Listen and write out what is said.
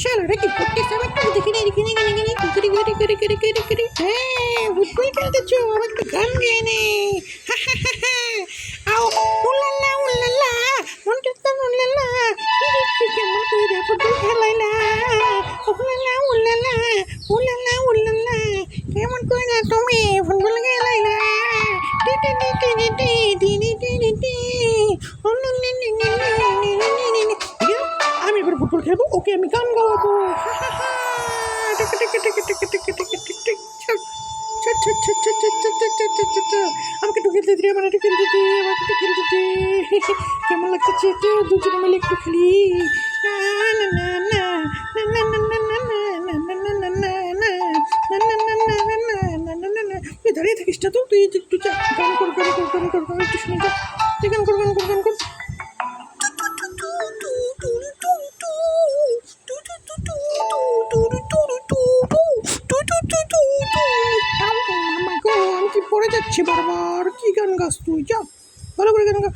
শালারা কি করতেছে আমি একটু দেখি না এখানে হ্যাঁ ফুটবল খেলতেছো আমার একটা গান গেয়ে নে আও উল্লাল্লা উল্লাল্লা মনটা উল্লাল্লা কেমন করে ফুটবল খেলাইলা উল্লাল্লা উল্লাল্লা উল্লাল্লা উল্লাল্লা কেমন করে তুমি ফুটবল খেলাইলা আমি এবার ফুটবল খেলবো ওকে আমি গান গাওয়াবো আমাকে একটু খেলতে দিই আমার একটু খেলতে দিই আমাকে একটু খেলতে দিই কেমন লাগছে এটা দুজনে মিলে একটু খেলি দাঁড়িয়ে থাকিস না তো তুই একটু গান কর একটু শুনে যা তুই গান কর আমি কি পড়ে যাচ্ছি বারবার কি গান গাছ তুই যা ভালো করে গান গা